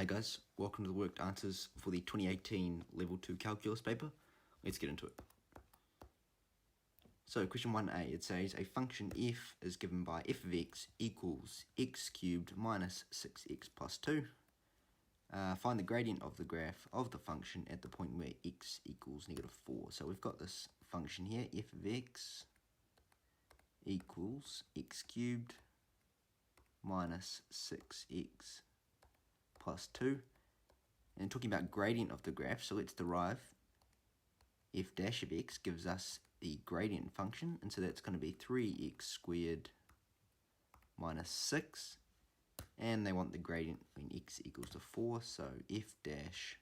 Hey guys, welcome to the worked answers for the 2018 Level 2 Calculus paper. Let's get into it. So question 1a, it says a function f is given by f of x equals x cubed minus 6x plus 2. Find the gradient of the graph of the function at the point where x equals negative 4. So we've got this function here, f of x equals x cubed minus 6x plus 2. And talking about gradient of the graph, so let's derive f dash of x gives us the gradient function, and so that's going to be 3x squared minus 6, and they want the gradient when x equals to 4, so f dash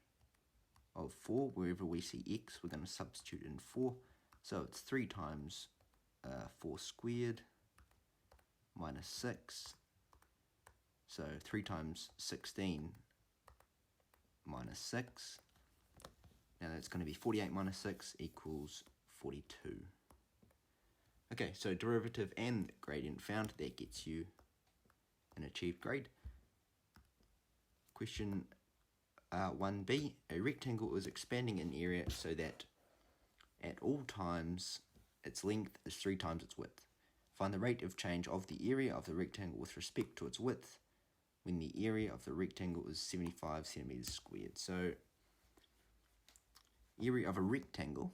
of 4, wherever we see x, we're going to substitute in 4, so it's 3 times 4 squared minus 6, so 3 times 16 minus 6. Now that's going to be 48 minus 6 equals 42. Okay, so derivative and gradient found, that gets you an achieved grade. Question 1b, a rectangle is expanding in area so that at all times its length is 3 times its width. Find the rate of change of the area of the rectangle with respect to its width when the area of the rectangle is 75 centimeters squared. So, area of a rectangle,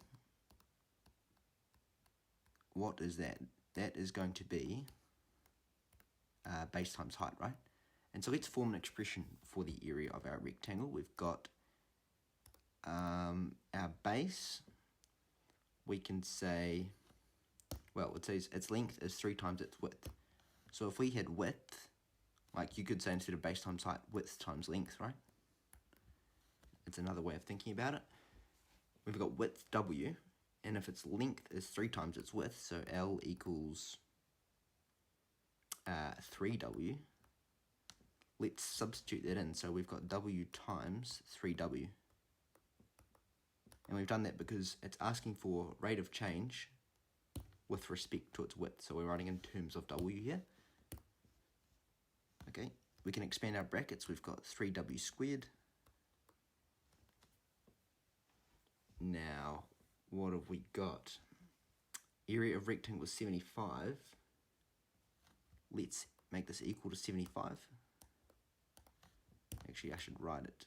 what is that? That is going to be base times height, right? And so let's form an expression for the area of our rectangle. We've got our base, we can say, well, it says its length is 3 times its width. So if we had width, like you could say instead of base times height, width times length, right? It's another way of thinking about it. We've got width W, and if its length is 3 times its width, so L equals 3W, let's substitute that in. So we've got W times 3W. And we've done that because it's asking for rate of change with respect to its width. So we're writing in terms of W here. Okay, we can expand our brackets. We've got 3W squared. Now, what have we got? Area of rectangle is 75. Let's make this equal to 75. Actually, I should write it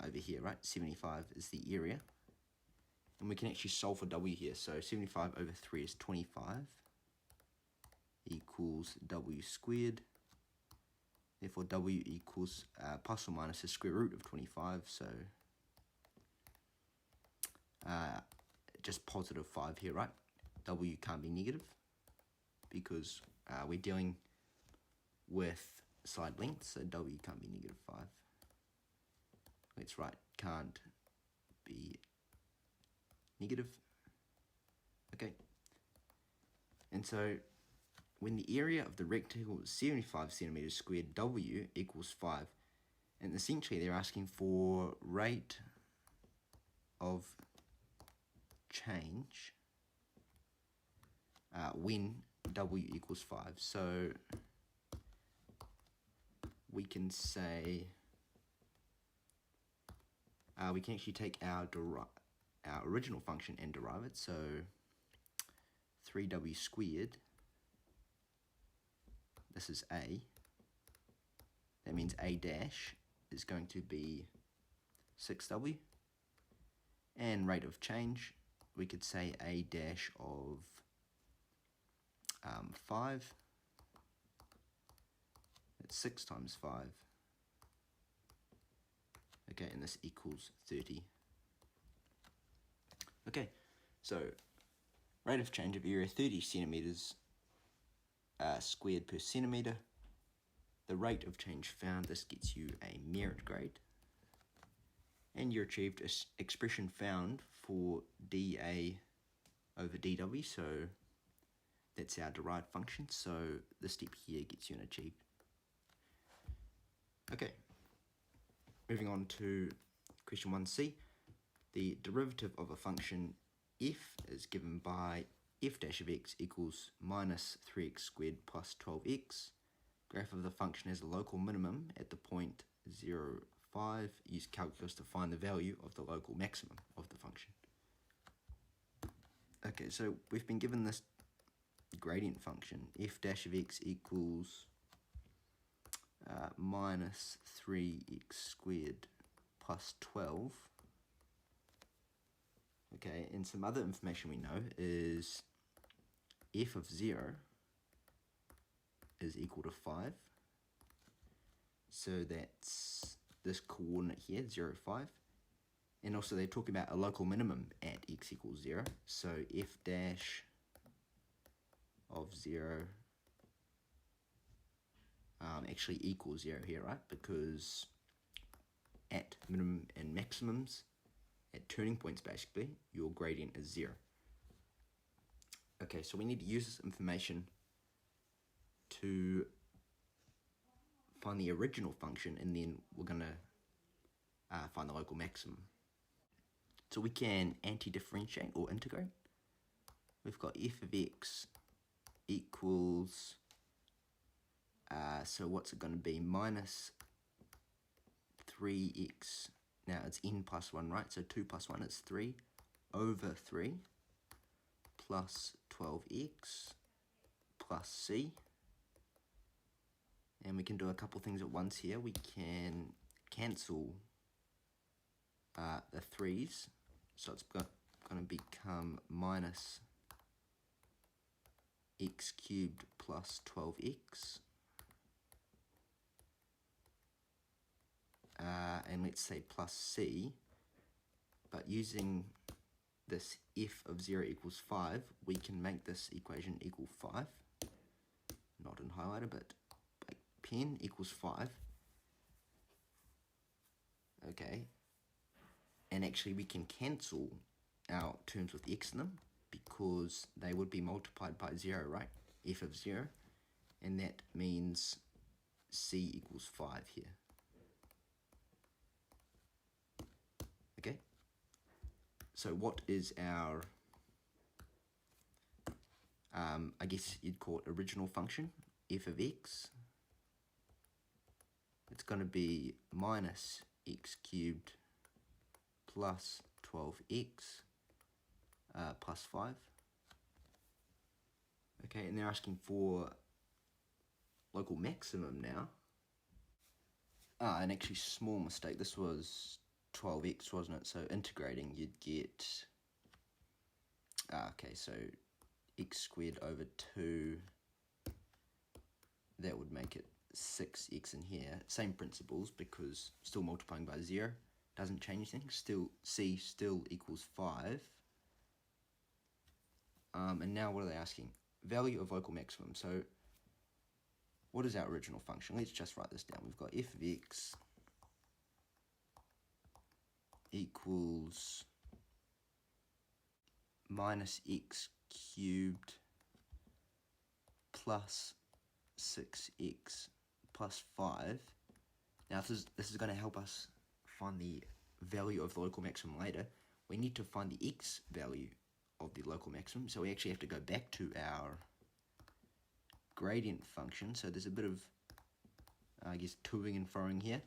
over here, right? 75 is the area. And we can actually solve for W here. So 75 over 3 is 25 equals W squared. Therefore, W equals plus or minus the square root of 25, so just positive 5 here, right? W can't be negative because we're dealing with side length, so W can't be negative 5. Let's write can't be negative. Okay. And so when the area of the rectangle is 75 centimeters squared, W equals 5. And essentially they're asking for rate of change when W equals 5. So we can say, we can actually take our original function and derive it. So 3W squared, this is A. That means A dash is going to be 6W. And rate of change, we could say A dash of 5. That's 6 times 5. Okay, and this equals 30. Okay, so rate of change of area 30 centimeters squared per centimeter. The rate of change found, this gets you a merit grade. And you achieved an expression found for dA over dW, so that's our derived function. So this step here gets you an achieved. Okay, moving on to question 1c. The derivative of a function f is given by f dash of x equals minus 3x squared plus 12x. Graph of the function has a local minimum at the point 0, 0, 5. Use calculus to find the value of the local maximum of the function. Okay, so we've been given this gradient function, f dash of x equals minus 3x squared plus 12. Okay, and some other information we know is f of 0 is equal to 5. So that's this coordinate here, 0, 5. And also they're talking about a local minimum at x equals 0. So f dash of 0 actually equals 0 here, right? Because at minimum and maximums, at turning points basically, your gradient is 0. Okay, so we need to use this information to find the original function, and then we're going to find the local maximum. So we can anti-differentiate or integrate. We've got f of x equals, so what's it going to be? Minus 3x, now it's n plus 1, right? So 2 plus 1 is 3 over 3 plus 12x plus c. And we can do a couple things at once here. We can cancel the 3's, so it's going to become minus x cubed plus 12x. And let's say plus c, but using this f of 0 equals 5, we can make this equation equal 5. Not in highlighter, but by pen equals 5. Okay. And actually we can cancel our terms with x in them because they would be multiplied by 0, right? F of 0. And that means c equals 5 here. Okay. So what is our, I guess you'd call it original function, f of x? It's going to be minus x cubed plus 12x plus 5. Okay, and they're asking for local maximum now. And actually, small mistake, this was 12x, wasn't it? So integrating, you'd get, okay, so x squared over 2, that would make it 6x in here. Same principles, because still multiplying by 0 doesn't change anything. Still, c still equals 5. And now what are they asking? Value of local maximum. So what is our original function? Let's just write this down. We've got f of x equals minus x cubed plus 6x plus 5. Now this is going to help us find the value of the local maximum later. We need to find the x value of the local maximum, so we actually have to go back to our gradient function. So there's a bit of, I guess, toing and froing here.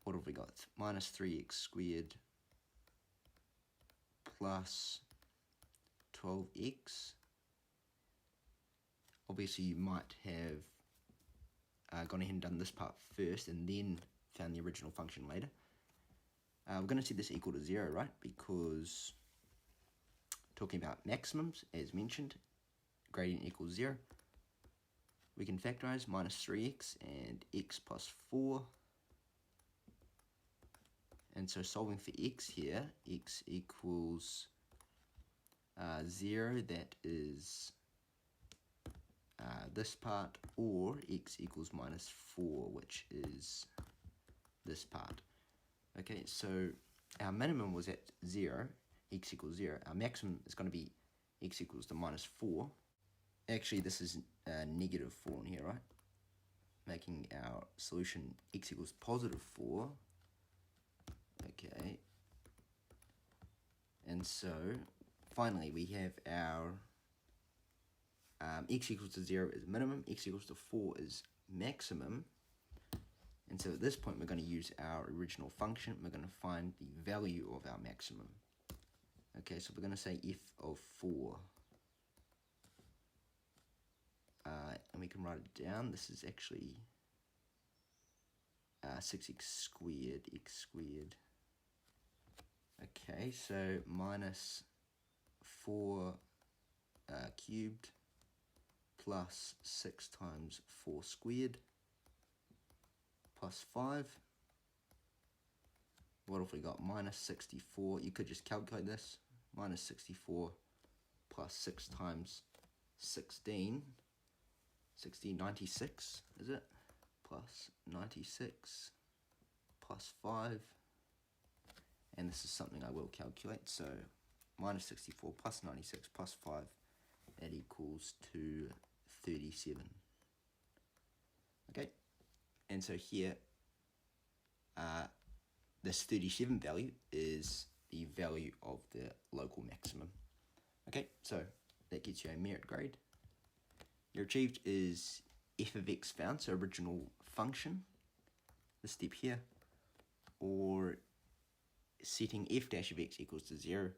What have we got? It's minus 3x squared plus 12x. Obviously you might have gone ahead and done this part first and then found the original function later. We're going to see this equal to 0, right? Because talking about maximums, as mentioned, gradient equals 0. We can factorize minus 3x and x plus 4. And so solving for x here, x equals 0, that is this part, or x equals minus 4, which is this part. Okay, so our minimum was at 0, x equals 0. Our maximum is going to be x equals to minus 4. Actually, this is negative 4 in here, right? Making our solution x equals positive 4. Okay. And so, finally, we have our x equals to 0 is minimum, x equals to 4 is maximum. And so at this point, we're going to use our original function. We're going to find the value of our maximum. Okay, so we're going to say f of 4. And we can write it down. This is actually 6x squared, x squared. Okay, so minus 4 cubed plus 6 times 4 squared plus 5. What have we got? Minus 64. You could just calculate this. Minus 64 plus 6 times 16. 96, is it? Plus 96 plus 5. And this is something I will calculate. So minus 64 plus 96 plus 5, that equals to 37. Okay, and so here, this 37 value is the value of the local maximum. Okay, so that gets you a merit grade. Your achieved is f of x found, so original function, this step here, or setting f dash of x equals to 0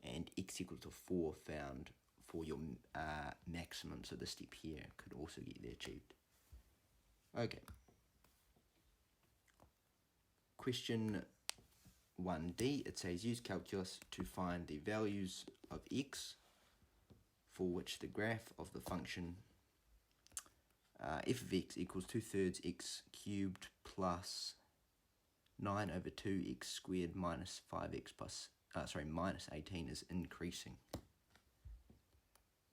and x equals to 4 found for your maximum, so this step here could also get there achieved. Okay. Question 1D, it says use calculus to find the values of x for which the graph of the function f of x equals 2/3 x cubed plus 9 over 2x squared minus 5x plus, minus 18 is increasing.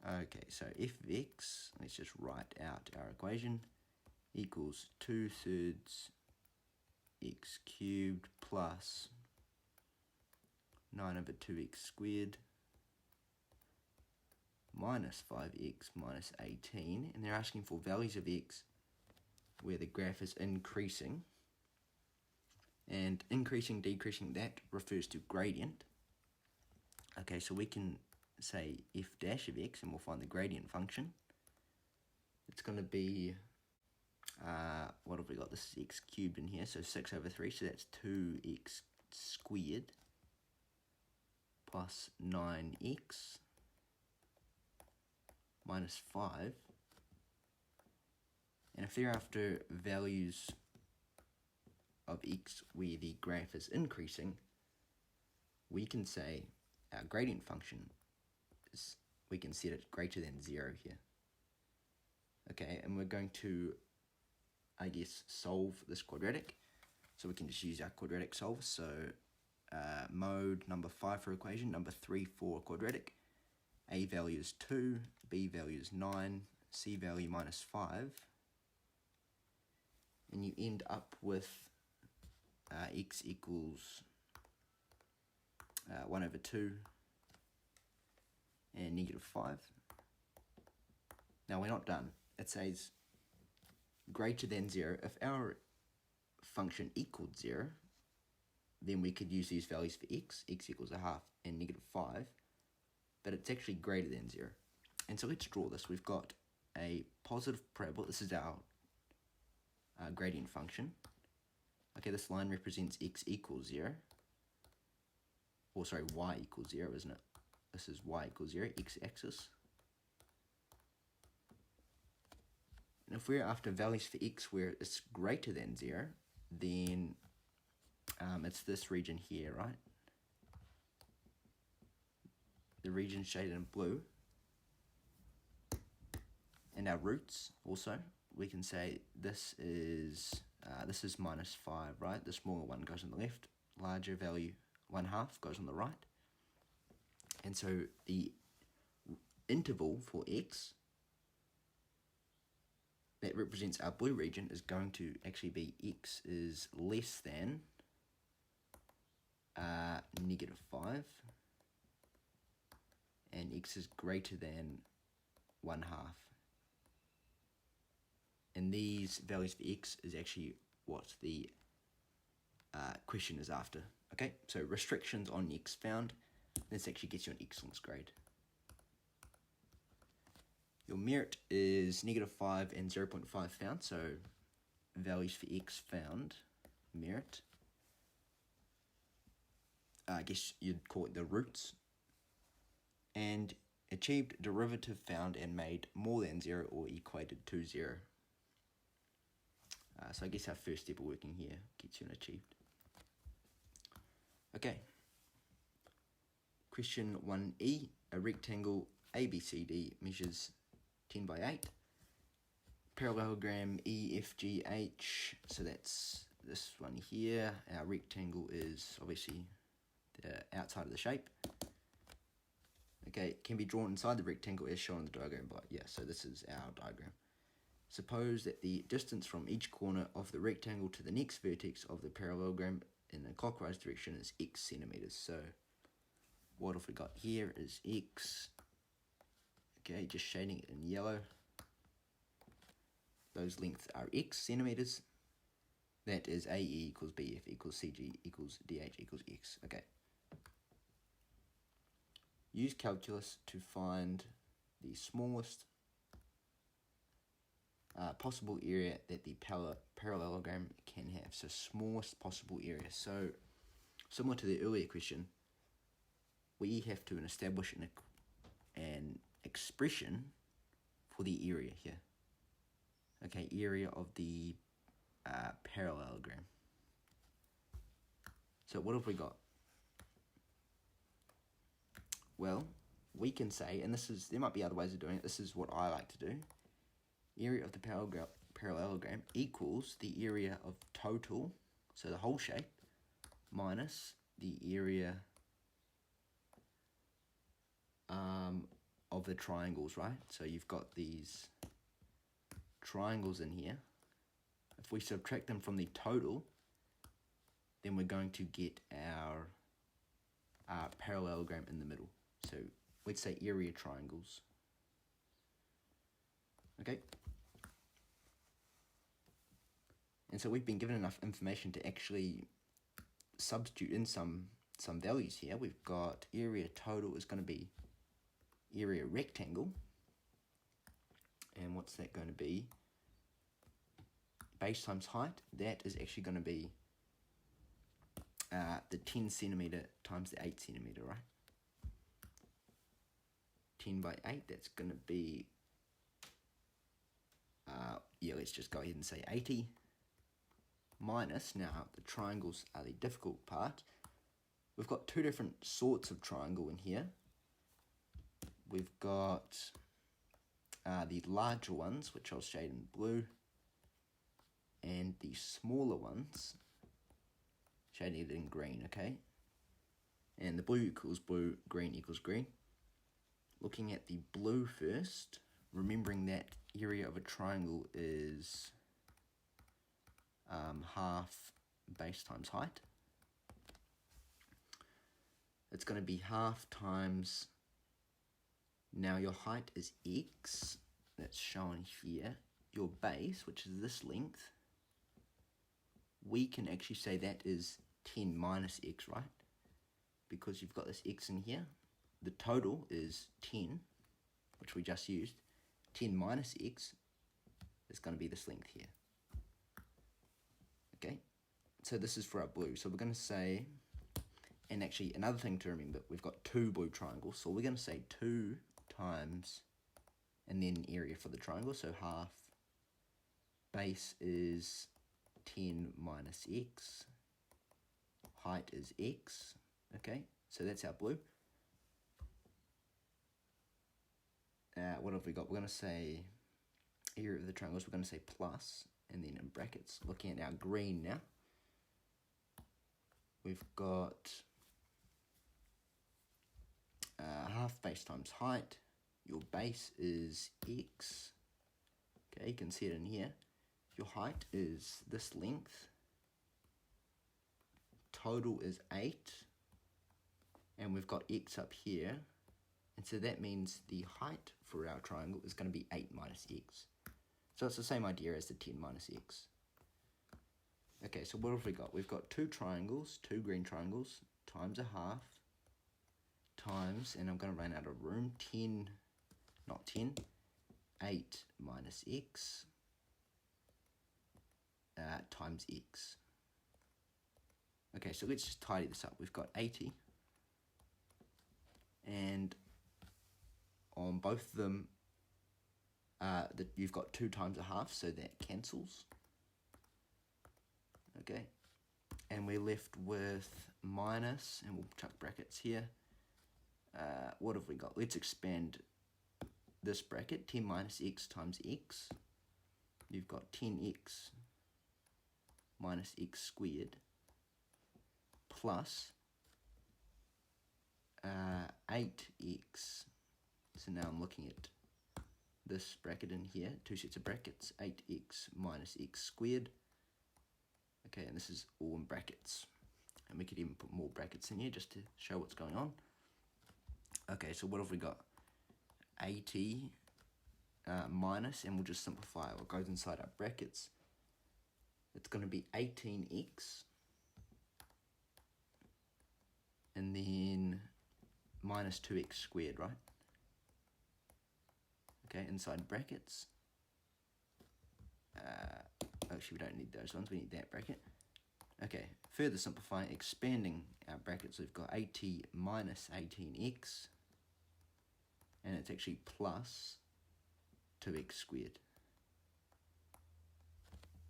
Okay, so f of x, let's just write out our equation, equals 2/3 x cubed plus 9 over 2x squared minus 5x minus 18, and they're asking for values of x where the graph is increasing, and increasing, decreasing, that refers to gradient. Okay, so we can say f dash of x and we'll find the gradient function. It's going to be, what have we got? This is x cubed in here, so 6 over 3, so that's 2x squared plus 9x minus 5. And if they're after values of x where the graph is increasing, we can say our gradient function is, we can set it greater than 0 here. Okay, and we're going to, I guess, solve this quadratic. So we can just use our quadratic solver. So mode number 5 for equation, number 3 for quadratic. A value is 2, B value is 9, C value minus 5. And you end up with x equals 1 over 2 and negative 5. Now we're not done. It says greater than 0. If our function equaled 0, then we could use these values for x equals a half and negative 5, but it's actually greater than 0. And so let's draw this. We've got a positive parabola. This is our gradient function. Okay, this line represents x equals 0. Or sorry, y equals 0, isn't it? This is y equals 0, x-axis. And if we're after values for x where it's greater than 0, then it's this region here, right? The region shaded in blue. And our roots also, we can say this is minus 5, right? The smaller one goes on the left, larger value 1/2 goes on the right. And so the interval for x that represents our blue region is going to actually be x is less than negative 5 and x is greater than 1/2. And these values for x is actually what the question is after. Okay, so restrictions on x found. This actually gets you an excellence grade. Your merit is negative 5 and 0.5 found, so values for x found, merit. I guess you'd call it the roots. And achieved derivative found and made more than 0 or equated to 0. So I guess our first step of working here gets you an achieved. Okay. Question 1e, a rectangle ABCD measures 10 by 8. Parallelogram EFGH, so that's this one here. Our rectangle is obviously the outside of the shape. Okay, it can be drawn inside the rectangle as shown in the diagram below. Yeah, so this is our diagram. Suppose that the distance from each corner of the rectangle to the next vertex of the parallelogram in the clockwise direction is x centimeters. So what have we got here is x. Okay, just shading it in yellow. Those lengths are x centimeters. That is AE equals BF equals CG equals DH equals x. Okay. Use calculus to find the smallest possible area that the parallelogram can have. So smallest possible area. So similar to the earlier question, we have to establish an expression for the area here. Okay, area of the parallelogram. So what have we got? Well, we can say, and there might be other ways of doing it, this is what I like to do. Area of the parallelogram equals the area of total, so the whole shape, minus the area of the triangles, right? So you've got these triangles in here. If we subtract them from the total, then we're going to get our parallelogram in the middle. So let's say area triangles. Okay. And so we've been given enough information to actually substitute in some values here. We've got area total is going to be area rectangle. And what's that going to be? Base times height. That is actually going to be the 10 centimeter times the 8 centimeter, right? 10 by 8, that's going to be, let's just go ahead and say 80. Minus, now the triangles are the difficult part. We've got two different sorts of triangle in here. We've got the larger ones, which I'll shade in blue, and the smaller ones, shaded in green, okay? And the blue equals blue, green equals green. Looking at the blue first, remembering that area of a triangle is half base times height. It's going to be half times, now your height is x, that's shown here. Your base, which is this length, we can actually say that is 10 minus x, right? Because you've got this x in here. The total is 10, which we just used. 10 minus x is going to be this length here. Okay, so this is for our blue. So we're going to say, and actually another thing to remember, we've got two blue triangles. So we're going to say 2 times, and then area for the triangle. So half base is 10 minus x. Height is x. Okay, so that's our blue. What have we got? We're going to say area of the triangles, we're going to say plus, and then in brackets, looking at our green now, we've got half base times height. Your base is x. Okay, you can see it in here. Your height is this length. Total is 8. And we've got x up here. And so that means the height for our triangle is going to be 8 minus x. So it's the same idea as the 10 minus x. Okay, so what have we got? We've got two triangles, two green triangles, times a half, times, and I'm going to run out of room, 8 minus x. times x. Okay, so let's just tidy this up. We've got 80, and on both of them, you've got 2 times a half, so that cancels. Okay, and we're left with minus, and we'll chuck brackets here. What have we got? Let's expand this bracket, 10 minus x times x. You've got 10x minus x squared plus 8x. So now I'm looking at this bracket in here, 2 sets of brackets, 8x minus x squared. Okay, and this is all in brackets. And we could even put more brackets in here just to show what's going on. Okay, so what have we got? 80 minus, and we'll just simplify what goes inside our brackets. It's going to be 18x, and then minus 2x squared, right? Okay, inside brackets. Actually, we don't need those ones, we need that bracket. Okay, further simplifying, expanding our brackets, we've got 80 minus 18x, and it's actually plus 2x squared.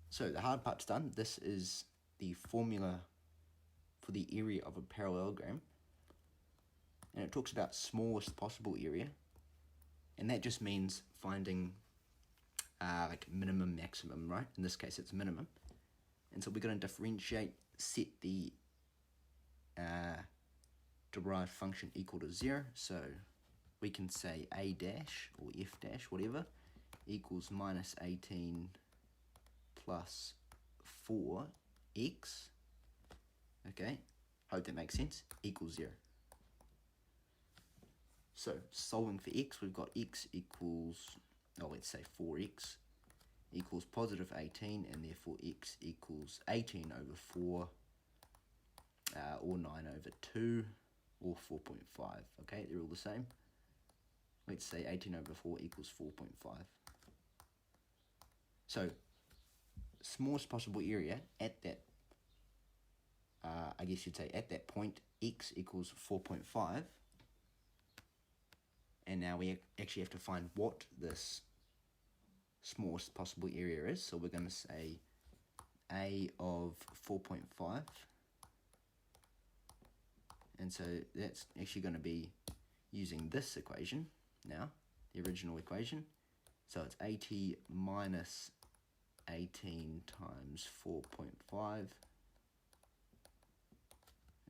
So the hard part's done. This is the formula for the area of a parallelogram, and it talks about smallest possible area, and that just means finding like minimum, maximum, right? In this case, it's minimum. And so we're going to differentiate, set the derived function equal to 0. So we can say a dash or f dash, whatever, equals minus 18 plus 4x. Okay, hope that makes sense, equals 0. So solving for x, we've got x equals, let's say 4x equals positive 18, and therefore x equals 18 over 4, or 9 over 2, or 4.5. Okay, they're all the same. Let's say 18 over 4 equals 4.5. So smallest possible area at that, I guess you'd say at that point, x equals 4.5. And now we actually have to find what this smallest possible area is. So we're going to say a of 4.5. And so that's actually going to be using this equation now, the original equation. So it's 80 minus 18 times 4.5.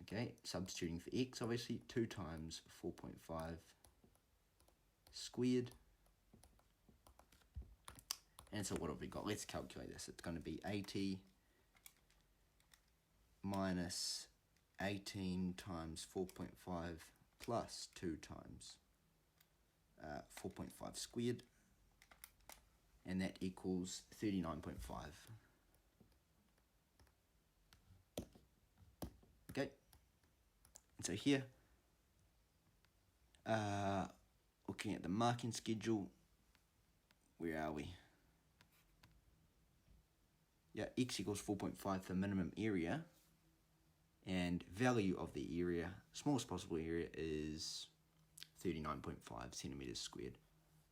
Okay, substituting for x, obviously, 2 times 4.5 squared. And so what have we got? Let's calculate this. It's going to be 80 minus 18 times 4.5 plus 2 times 4.5 squared. And that equals 39.5. Okay. And so here, looking at the marking schedule, where are we? Yeah, x equals 4.5 for minimum area, and value of the area, smallest possible area, is 39.5 centimeters squared.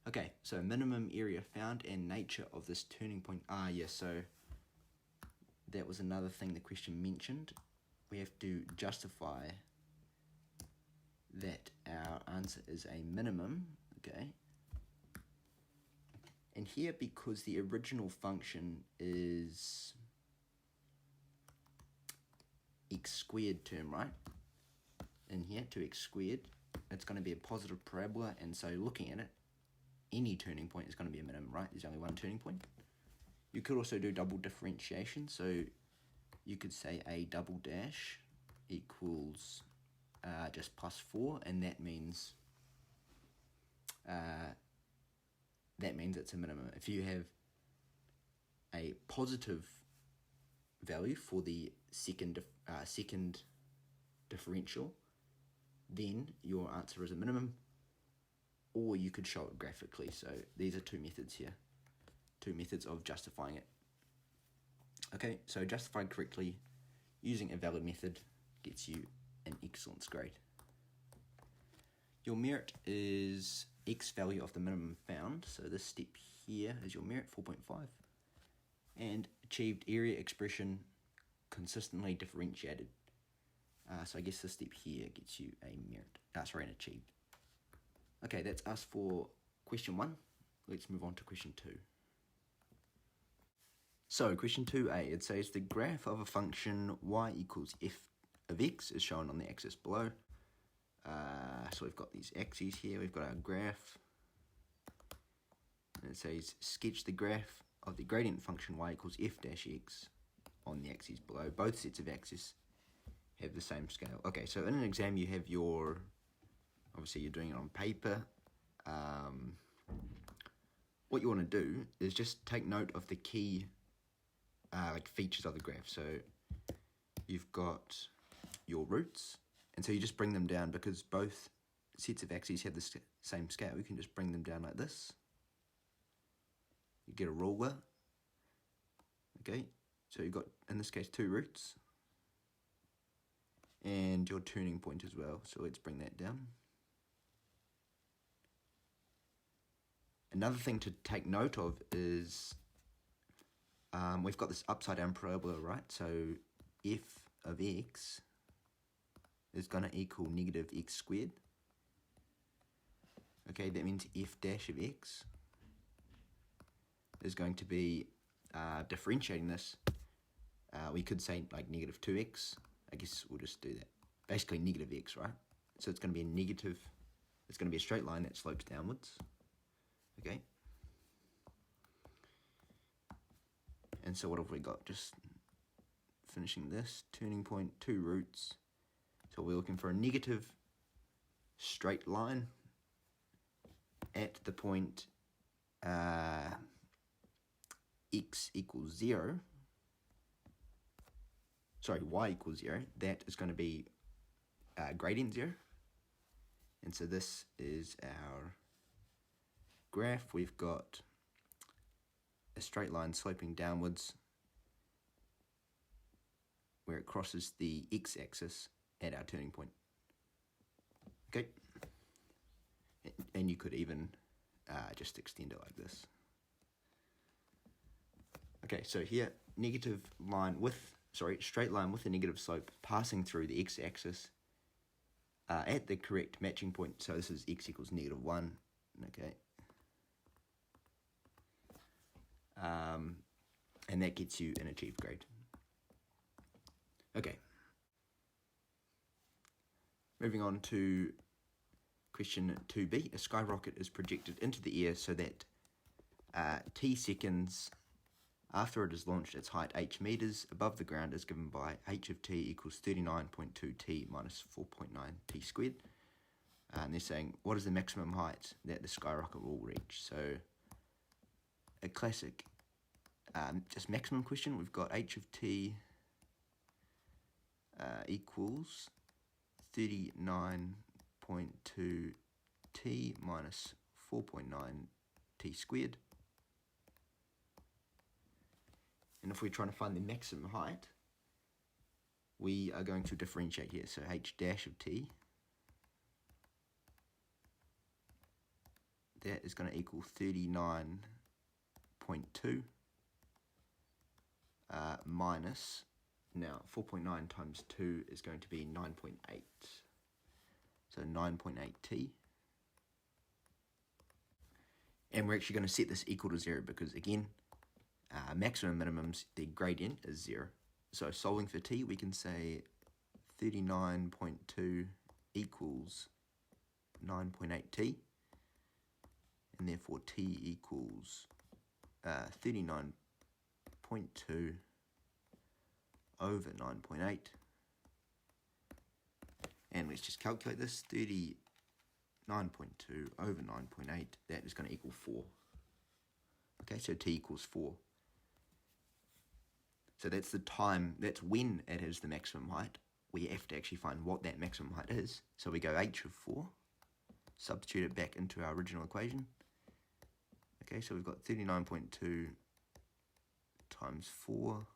Okay, so minimum area found and nature of this turning point. Yes, so that was another thing the question mentioned. We have to justify that our answer is a minimum, okay? And here, because the original function is x squared term, right? In here, 2x squared, it's going to be a positive parabola, and so looking at it, any turning point is going to be a minimum, right? There's only one turning point. You could also do double differentiation, so you could say a double dash equals just plus 4, and that means it's a minimum. If you have a positive value for the second differential, then your answer is a minimum, or you could show it graphically. So these are two methods here, two methods of justifying it. Okay, so justified correctly using a valid method gets you an excellence grade. Your merit is x value of the minimum found, so this step here is your merit, 4.5, and achieved area expression consistently differentiated. So I guess this step here gets you a merit, an achieved. Okay, that's us for question 1. Let's move on to question 2. So question 2a, it says the graph of a function y equals f of x is shown on the axis below. So we've got these axes here, we've got our graph, and it says sketch the graph of the gradient function y equals f dash x on the axes below. Both sets of axes have the same scale. Okay, so in an exam you have your, obviously you're doing it on paper. What you want to do is just take note of the key features of the graph. So you've got your roots, and so you just bring them down because both sets of axes have the same scale. You can just bring them down like this. You get a ruler. Okay, so you've got, in this case, 2 roots. And your turning point as well. So let's bring that down. Another thing to take note of is we've got this upside down parabola, right? So f of x is going to equal negative x squared. Okay, that means f dash of x is going to be differentiating this. We could say like negative 2x. I guess we'll just do that. Basically negative x, right? So it's going to be a negative, it's going to be a straight line that slopes downwards. Okay. And so what have we got? Just finishing this, turning point, 2 roots. So we're looking for a negative straight line at the point x equals 0. Sorry, y equals 0, that is going to be gradient 0. And so this is our graph. We've got a straight line sloping downwards where it crosses the x-axis at our turning point. Okay, and you could even just extend it like this. Okay, so here, straight line with a negative slope passing through the x-axis at the correct matching point. So this is x equals negative 1. Okay. And that gets you an achieved grade. Okay. Moving on to question 2b. A skyrocket is projected into the air so that t seconds after it is launched, its height h meters above the ground is given by h of t equals 39.2 t minus 4.9 t squared. And they're saying, what is the maximum height that the skyrocket will reach? So a classic just maximum question. We've got h of t equals 39.2 t minus 4.9 t squared. And if we're trying to find the maximum height, we are going to differentiate here. So h dash of t, that is going to equal 39.2 minus, now 4.9 times 2 is going to be 9.8. So 9.8t. And we're actually going to set this equal to 0 because, again, maximum minimums, the gradient is 0. So solving for t, we can say 39.2 equals 9.8t. And therefore t equals 39.2 over 9.8. And let's just calculate this. 39.2 over 9.8, that is going to equal 4. Okay, so t equals 4. So that's the time, that's when it is the maximum height. We have to actually find what that maximum height is. So we go h of 4, substitute it back into our original equation. Okay, so we've got 39.2 times 4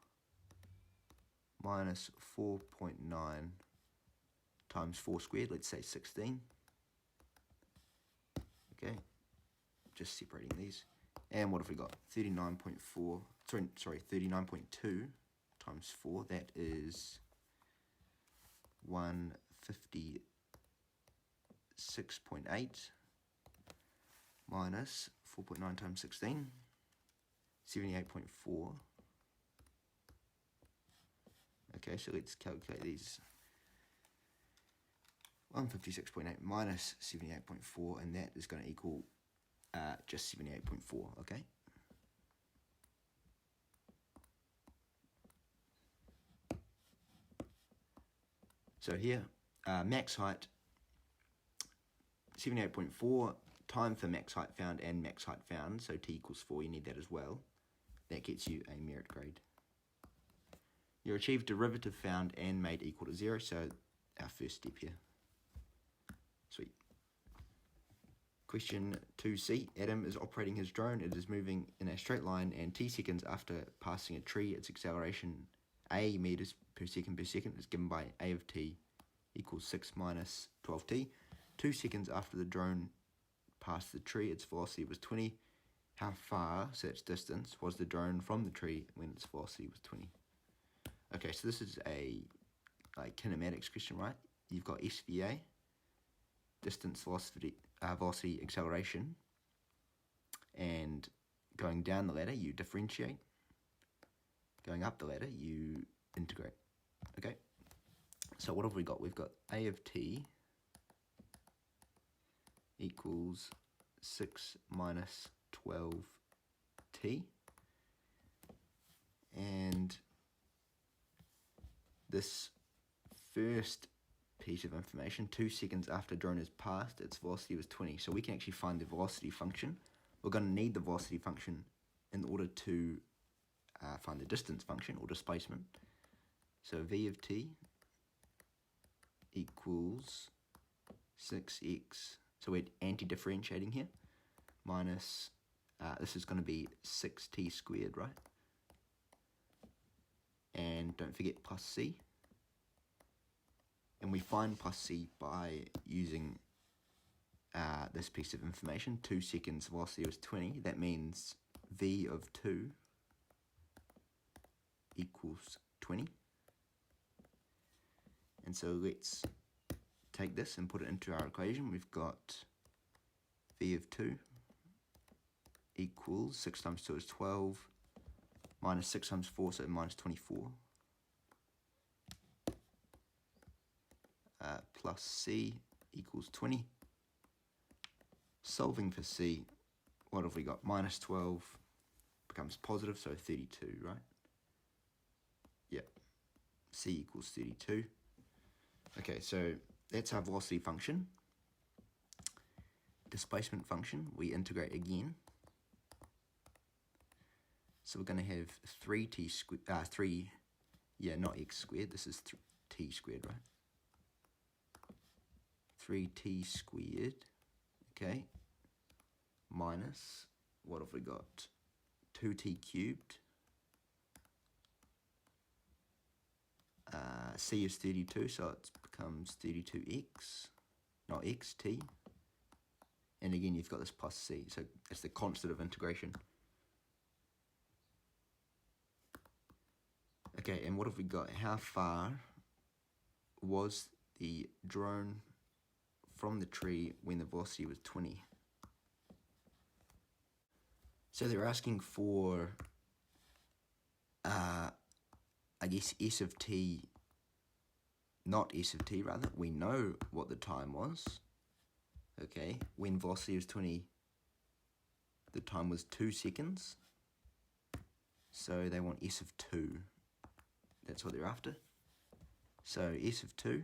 minus 4.9 times 4 squared, let's say 16. Okay, just separating these. And what have we got? 39.4, sorry, 39.2 times 4, that is 156.8 minus 4.9 times 16, 78.4. Okay, so let's calculate these. 156.8 minus 78.4, and that is going to equal just 78.4, okay? So here, max height, 78.4, time for max height found and max height found, so t equals 4, you need that as well. That gets you a merit grade. Your achieved derivative found and made equal to 0, so our first step here. Sweet. Question 2c, Adam is operating his drone. It is moving in a straight line, and t seconds after passing a tree, its acceleration a meters per second is given by a of t equals 6 minus 12t. 2 seconds after the drone passed the tree, its velocity was 20. How far, so its distance, was the drone from the tree when its velocity was 20? Okay, so this is a kinematics question, right? You've got SVA, distance, velocity, acceleration, and going down the ladder, you differentiate. Going up the ladder, you integrate. Okay, so what have we got? We've got a of t equals 6 minus 12t, and this first piece of information, 2 seconds after drone is passed, its velocity was 20. So we can actually find the velocity function. We're going to need the velocity function in order to find the distance function or displacement. So v of t equals 6x, so we're anti-differentiating here, minus, this is going to be 6t squared, right? And don't forget plus c. And we find plus c by using this piece of information. 2 seconds velocity was 20. That means v of 2 equals 20. And so let's take this and put it into our equation. We've got v of 2 equals 6 times 2 is 12, minus 6 times 4, so minus 24. Plus c equals 20. Solving for c, what have we got? Minus 12 becomes positive, so 32, right? Yep. C equals 32. Okay, so that's our velocity function. Displacement function, we integrate again. So we're going to have 3t squared, not x squared, this is t squared, right? 3t squared, okay, minus, what have we got? 2t cubed. C is 32, so it becomes 32x, not xt. And again, you've got this plus c, so it's the constant of integration. Okay, and what have we got? How far was the drone from the tree when the velocity was 20? So they're asking for, I guess, s of t, not s of t rather. We know what the time was. Okay, when velocity was 20, the time was 2 seconds. So they want s of 2. That's what they're after. So s of 2.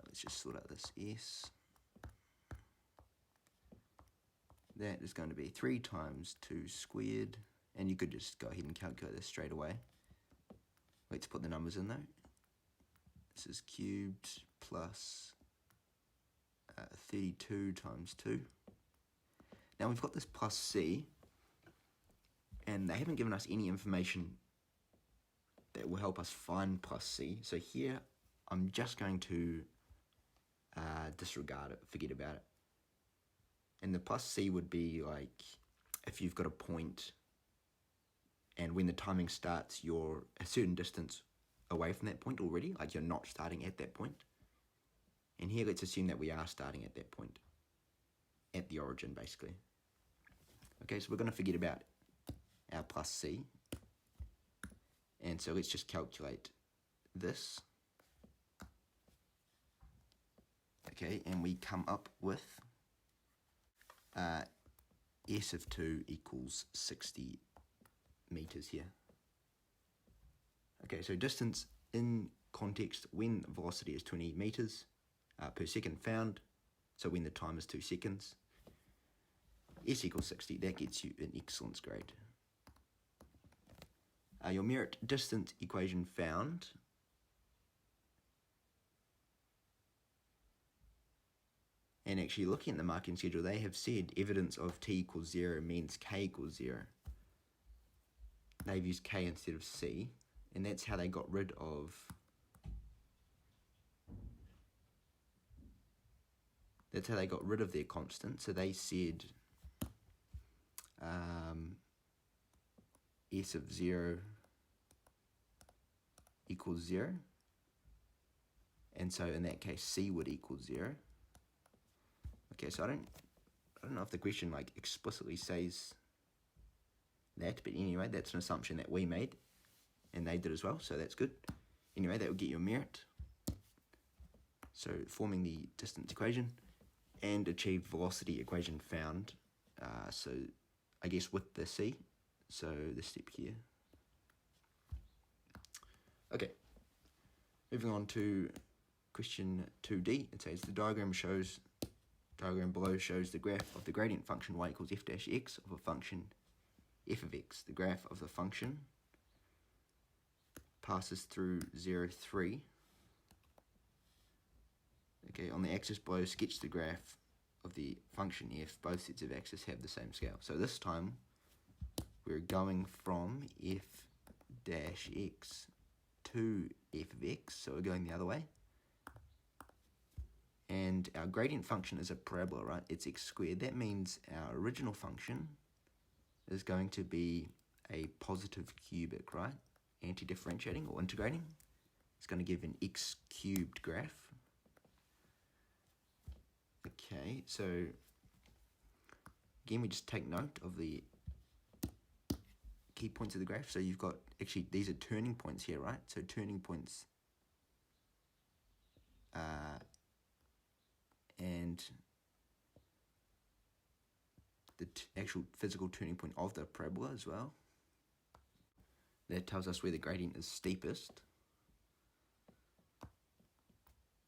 Let's just sort out this s. That is going to be 3 times 2 squared. And you could just go ahead and calculate this straight away. Let's put the numbers in though. This is cubed plus 32 times 2. Now we've got this plus c. and they haven't given us any information that will help us find plus c. So here, I'm just going to disregard it, forget about it. And the plus c would be like if you've got a point and when the timing starts, you're a certain distance away from that point already, like you're not starting at that point. And here, let's assume that we are starting at that point, at the origin, basically. Okay, so we're going to forget about our plus c. And so let's just calculate this. Okay, and we come up with s of 2 equals 60 meters here. Okay, so distance in context when velocity is 20 meters per second found, so when the time is 2 seconds, s equals 60, that gets you an excellence grade. Your merit distance equation found and actually looking at the marking schedule, they have said evidence of t equals 0 means k equals 0. They've used k instead of c, and that's how they got rid of their constant. So they said s of 0 equals 0, and so in that case c would equal 0. Okay, so I don't know if the question like explicitly says that, but anyway, that's an assumption that we made, and they did as well, so that's good. Anyway, that will get you a merit. So forming the distance equation and achieved velocity equation found. So I guess with the c, so the step here. Okay, moving on to question 2D. It says the diagram below shows the graph of the gradient function y equals f dash x of a function f of x. The graph of the function passes through 0, 3. Okay, on the axis below, sketch the graph of the function f. Both sets of axes have the same scale. So this time, we're going from f dash x to f of x, so we're going the other way. And our gradient function is a parabola, right? It's x squared. That means our original function is going to be a positive cubic, right? Anti-differentiating or integrating. It's going to give an x cubed graph. Okay, so again, we just take note of the key points of the graph. So you've got, actually, these are turning points here, right? So turning points and the actual physical turning point of the parabola as well. That tells us where the gradient is steepest.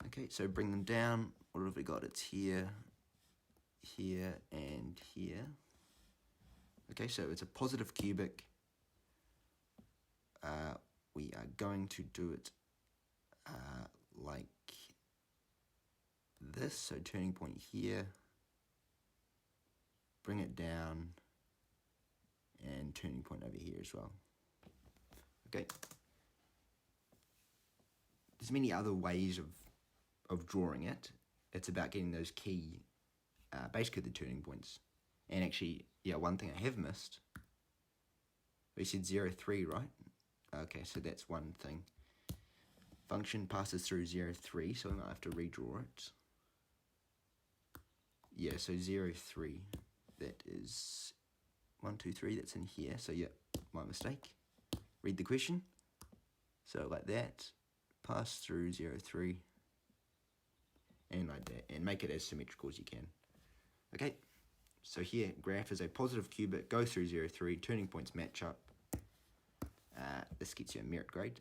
Okay, so bring them down. What have we got? It's here, here, and here. Okay, so it's a positive cubic. We are going to do it like this. So turning point here, bring it down, and turning point over here as well. Okay. There's many other ways of drawing it. It's about getting those key, basically the turning points. And actually, yeah, one thing I have missed, we said 0, 3, right? Okay, so that's one thing. Function passes through 0, 3, so I might have to redraw it. Yeah, so 0, 3, that is 1, 2, 3, that's in here. So yeah, my mistake. Read the question. So like that, pass through 0, 3, and like that, and make it as symmetrical as you can. Okay, so here, graph is a positive cubic, goes through 0, 3, turning points match up. This gets you a merit grade.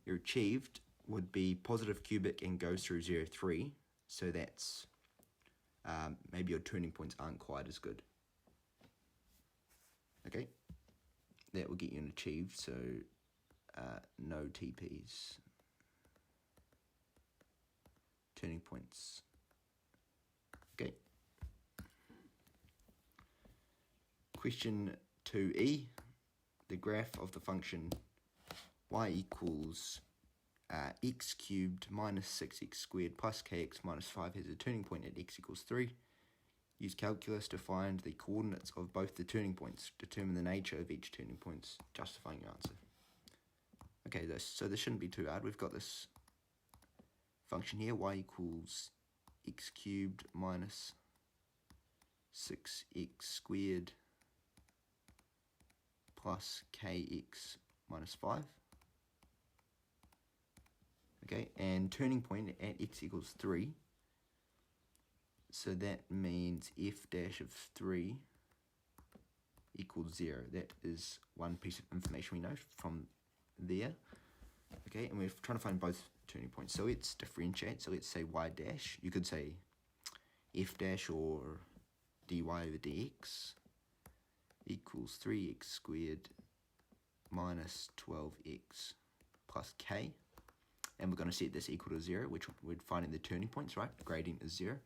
Your achieved would be positive cubic and goes through 0, 3, so that's maybe your turning points aren't quite as good. Okay, that will get you an achieved, so no TPs. Turning points. Okay. Question 2e, the graph of the function y equals x cubed minus 6x squared plus kx minus 5 has a turning point at x equals 3. Use calculus to find the coordinates of both the turning points. Determine the nature of each turning point, justifying your answer. Okay, so this shouldn't be too hard. We've got this function here, y equals x cubed minus 6x squared plus kx minus 5. Okay, and turning point at x equals 3. So that means f dash of 3 equals 0. That is one piece of information we know from there. Okay, and we're trying to find both turning points. So let's differentiate. So let's say y dash. You could say f dash or dy over dx equals 3x squared minus 12x plus k. And we're going to set this equal to 0, which we're finding the turning points, right? Gradient is 0.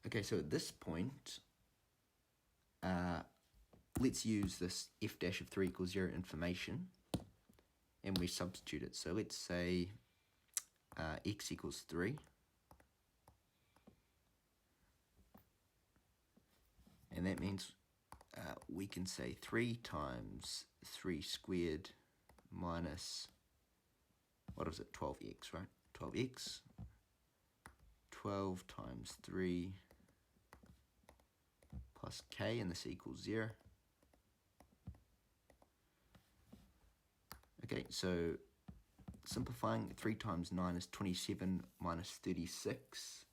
Okay, so at this point, let's use this f dash of 3 equals 0 information, and we substitute it. So let's say x equals 3. And that means we can say 3 times 3 squared minus, what is it, 12x, right? 12x. 12 times 3 plus k, and this equals 0. Okay, so simplifying, 3 times 9 is 27 minus 36.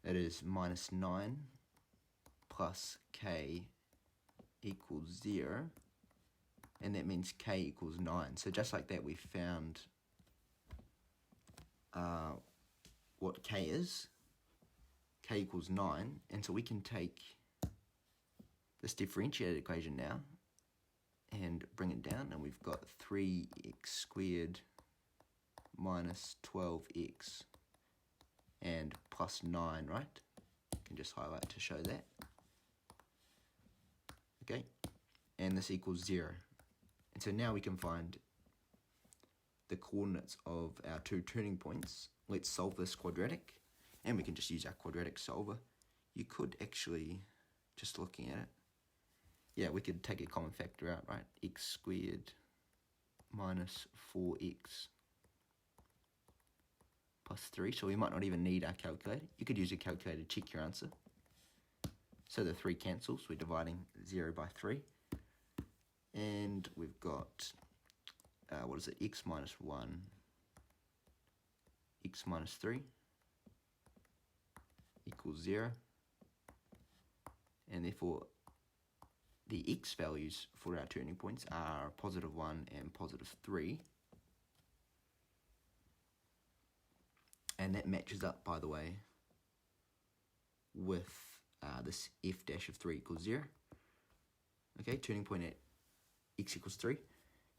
That is minus 9 plus k equals 0. And that means k equals 9. So just like that, we found what k is. K equals 9. And so we can take this differentiated equation now and bring it down, and we've got 3x squared minus 12x and plus 9, right? You can just highlight to show that. Okay, and this equals 0. And so now we can find the coordinates of our two turning points. Let's solve this quadratic, and we can just use our quadratic solver. You could actually, just looking at it, yeah, we could take a common factor out, right? X squared minus 4x plus 3. So we might not even need our calculator. You could use a calculator to check your answer. So the 3 cancels. We're dividing 0 by 3. And we've got, what is it? X minus 1, x minus 3 equals 0. And therefore, the x values for our turning points are positive 1 and positive 3. And that matches up, by the way, with this f dash of 3 equals 0. Okay, turning point at x equals 3.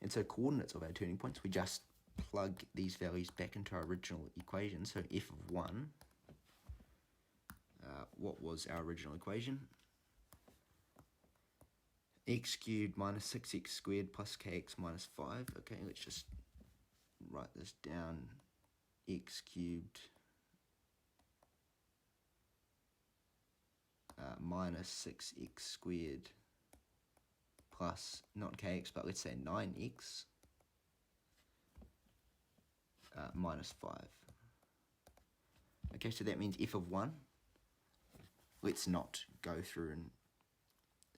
And so coordinates of our turning points, we just plug these values back into our original equation. So f of 1, what was our original equation? X cubed minus 6x squared plus kx minus 5. Okay, let's just write this down. X cubed minus 6x squared plus, not kx, but let's say 9x minus 5. Okay, so that means f of 1. Let's not go through and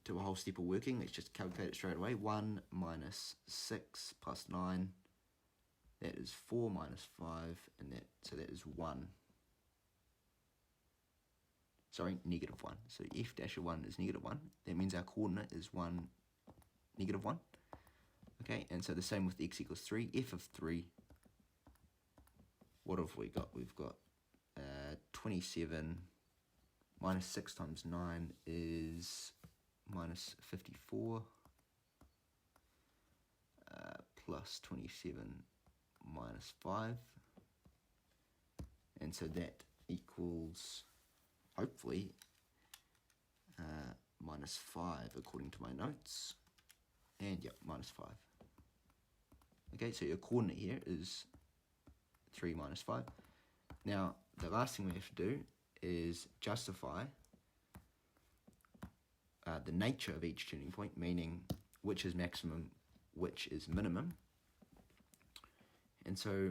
do a whole step of working. Let's just calculate it straight away. 1 minus 6 plus 9. That is 4 minus 5, and so that is 1. Sorry, negative 1. So f dash of 1 is negative 1. That means our coordinate is 1, negative 1. Okay, and so the same with x equals 3. F of 3, what have we got? We've got 27 minus 6 times 9 is minus 54 plus 27 minus 5, and so that equals, hopefully, minus 5 according to my notes. And yep, minus 5. Okay, so your coordinate here is 3 minus 5. Now, the last thing we have to do is justify the nature of each turning point, meaning which is maximum, which is minimum. And so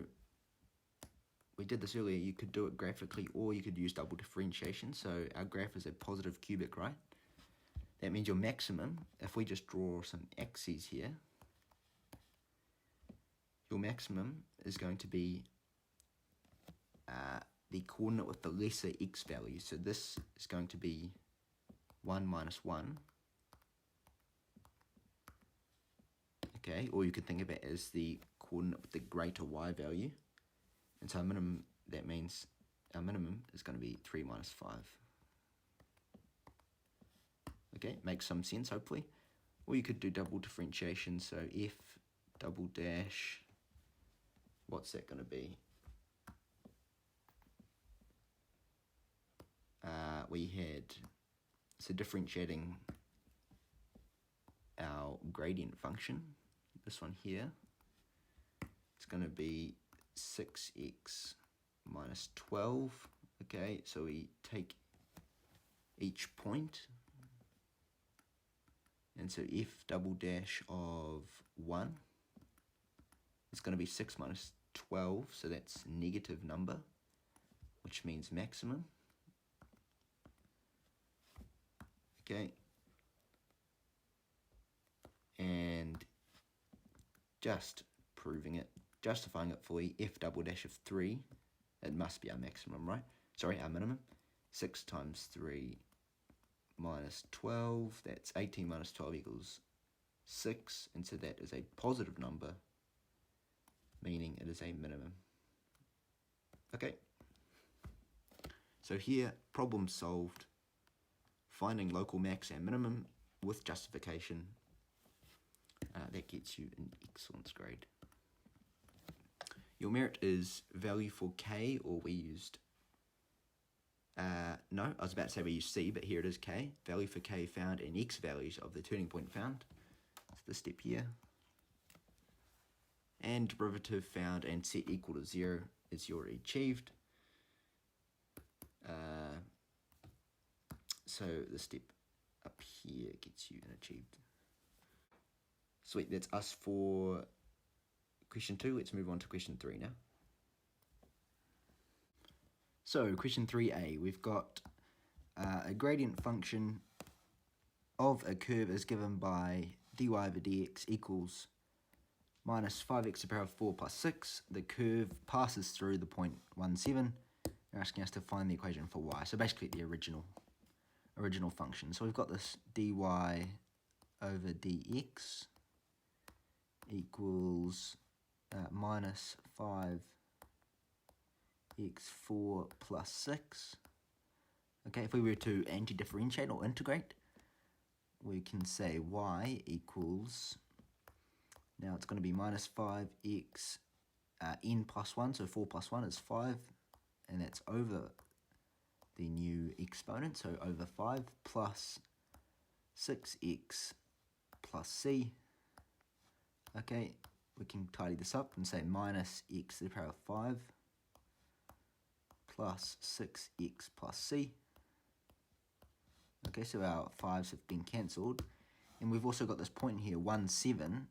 we did this earlier. You could do it graphically, or you could use double differentiation. So our graph is a positive cubic, right? That means your maximum, if we just draw some axes here, your maximum is going to be the coordinate with the lesser x value. So this is going to be 1 minus 1. Okay, or you could think of it as the coordinate with the greater y value. And so our minimum, that means our minimum is going to be 3 minus 5. Okay, makes some sense, hopefully. Or you could do double differentiation, so f double dash, what's that going to be? We had, so differentiating our gradient function, this one here, it's going to be 6x minus 12. Okay, so we take each point, and so f double dash of 1 is going to be 6 minus 12, so that's negative number, which means maximum. Okay, and just proving it, justifying it fully, f double dash of 3, it must be our maximum, right? Sorry, our minimum. 6 times 3 minus 12, that's 18 minus 12 equals 6, and so that is a positive number, meaning it is a minimum. Okay, so here, problem solved, finding local max and minimum with justification. That gets you an excellence grade. Your merit is value for k, or we used, no, I was about to say we used c, but here it is k. Value for k found and x values of the turning point found. That's the step here. And derivative found and set equal to 0 is already achieved. So the step up here gets you an achieved. Sweet, that's us for question 2. Let's move on to question 3 now. So question 3a, we've got a gradient function of a curve is given by dy over dx equals minus 5x to the power of 4 plus 6. The curve passes through the point 1, 7. They're asking us to find the equation for y. So basically the original function. So we've got this dy over dx equals minus 5x4 plus 6. Okay, if we were to anti-differentiate or integrate, we can say y equals, now it's going to be minus 5x n plus 1, so 4 plus 1 is 5, and that's over the new exponent, so over 5 plus 6x plus c. Okay, we can tidy this up and say minus x to the power of 5 plus 6x plus c. Okay, so our 5s have been cancelled. And we've also got this point here, 1, 7.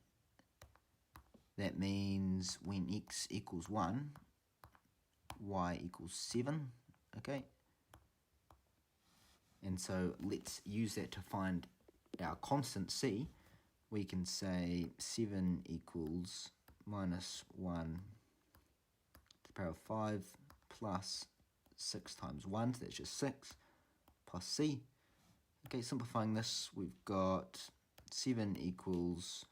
That means when x equals 1, y equals 7. Okay. And so let's use that to find our constant c. We can say 7 equals minus 1 to the power of 5 plus 6 times 1, so that's just 6, plus c. Okay, simplifying this, we've got 7 equals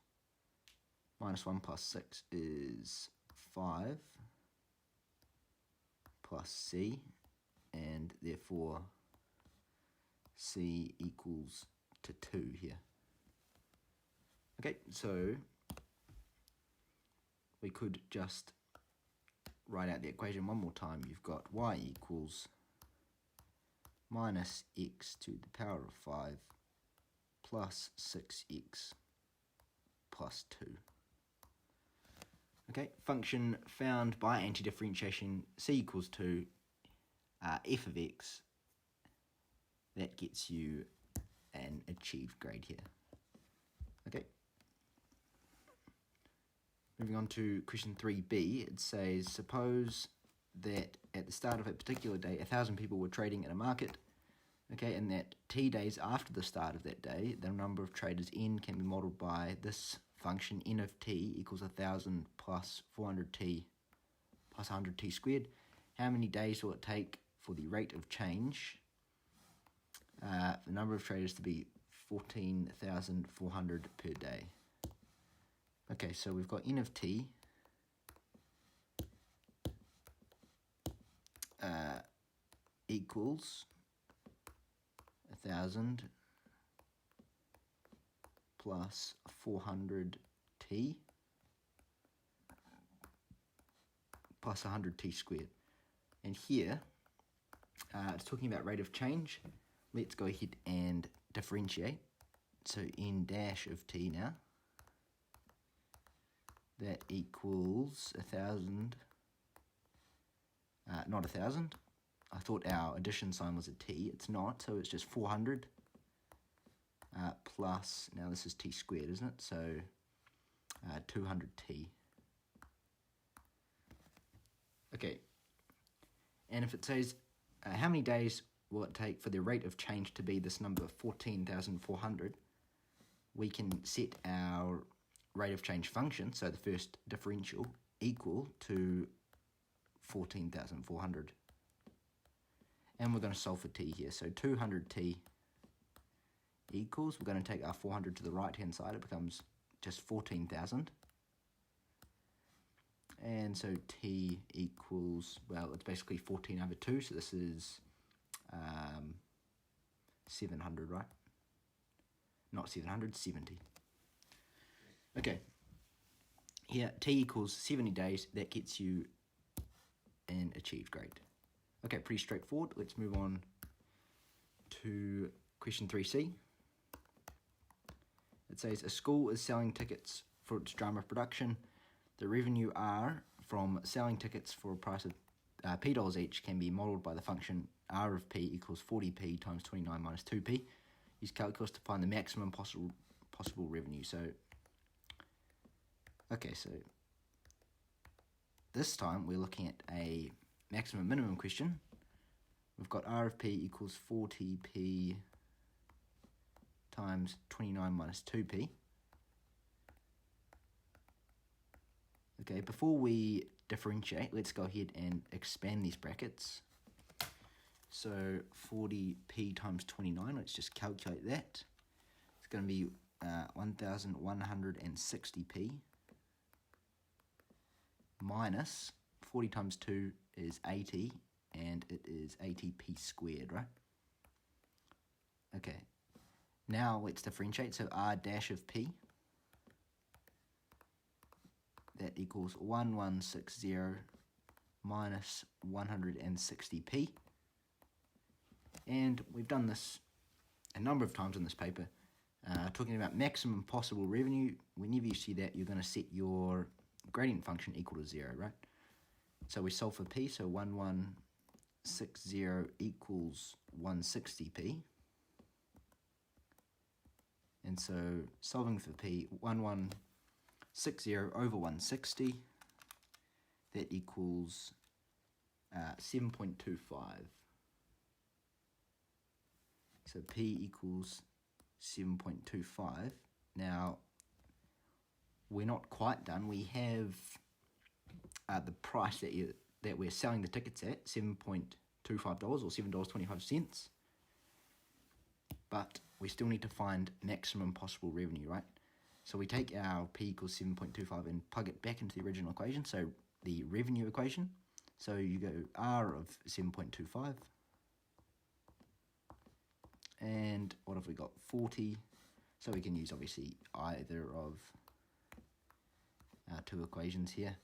minus 1 plus 6 is 5 plus c, and therefore c equals to 2 here. Okay, so we could just write out the equation one more time. You've got y equals minus x to the power of 5 plus 6x plus 2. Okay, function found by anti-differentiation c equals 2, f of x, that gets you an achieved grade here. Okay. Moving on to question 3b, it says, suppose that at the start of a particular day, 1,000 people were trading in a market, okay, and that t days after the start of that day, the number of traders n can be modelled by this function, n of t equals 1,000 plus 400t plus 100t squared. How many days will it take for the rate of change, the number of traders to be 14,400 per day? Okay, so we've got n of t equals 1,000 plus 400t plus 100t squared. And here, it's talking about rate of change. Let's go ahead and differentiate. So n dash of t now. That equals 1,000, not 1,000. I thought our addition sign was a t. It's not, so it's just 400 plus, now this is t squared, isn't it? So 200t. Okay, and if it says how many days will it take for the rate of change to be this number 14,400, we can set our rate of change function, so the first differential, equal to 14,400. And we're going to solve for t here. So 200t equals, we're going to take our 400 to the right-hand side. It becomes just 14,000. And so t equals, well, it's basically 14 over 2. So this is 700, right? Not 700, 70. Okay, here t equals 70 days, that gets you an achieved grade. Okay, pretty straightforward. Let's move on to question 3c. It says, a school is selling tickets for its drama production. The revenue R from selling tickets for a price of $p each can be modelled by the function R of p equals 40p times 29 minus 2p. Use calculus to find the maximum possible revenue. So, okay, so this time we're looking at a maximum minimum question. We've got R of p equals 40p times 29 minus 2p. Okay, before we differentiate, let's go ahead and expand these brackets. So 40p times 29, let's just calculate that. It's going to be 1,160p minus 40 times 2 is 80, and it is 80p squared, right? Okay, now let's differentiate. So R dash of p, that equals 1160 minus 160p. And we've done this a number of times in this paper, talking about maximum possible revenue. Whenever you see that, you're going to set your gradient function equal to 0, right? So we solve for p, so 1160 equals 160p. And so solving for p, 1160 over 160, that equals 7.25. So p equals 7.25. Now, we're not quite done. We have the price that we're selling the tickets at, $7.25 or $7.25. But we still need to find maximum possible revenue, right? So we take our p equals 7.25 and plug it back into the original equation, so the revenue equation. So you go R of 7.25. And what have we got? 40. So we can use, obviously, either of our two equations here.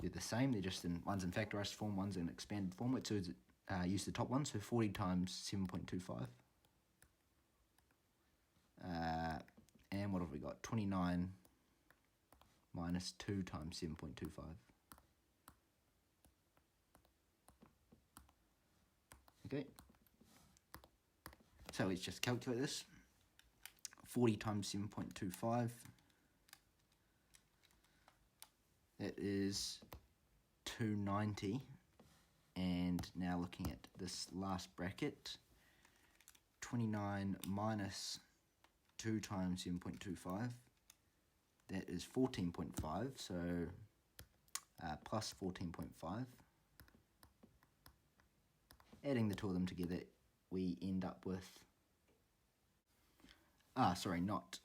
They're the same. They're just one's in factorised form, one's in expanded form. Let's use the top one. So 40 times 7.25. we got? 29 minus 2 times 7.25. Okay. So let's just calculate this. 40 times 7.25. That is 290. And now looking at this last bracket, 29 minus 2 times 7.25. That is 14.5. So plus 14.5. Adding the two of them together, we end up with, not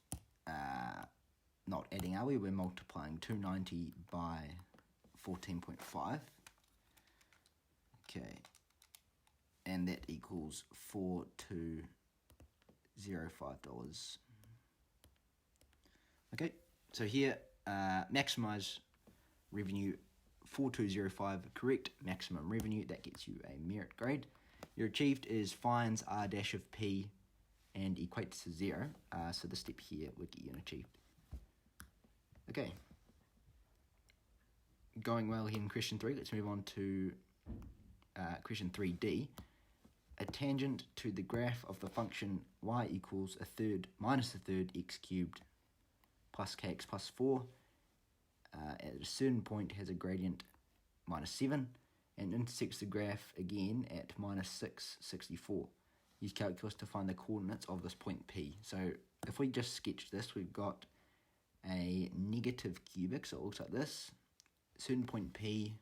adding, are we? We're multiplying 290 by 14.5. Okay, and that equals $4205. Okay, so here, maximize revenue 4205, correct maximum revenue, that gets you a merit grade. Your achieved is finds R dash of P and equates to 0. So the step here would get you an achieved. Okay. Going well here in question 3, let's move on to question 3D. A tangent to the graph of the function y equals a third minus a third x cubed plus kx plus 4 at a certain point has a gradient minus 7 and intersects the graph again at minus 664. Use calculus to find the coordinates of this point P. So if we just sketch this, we've got a negative cubic, so it looks like this. Certain point P,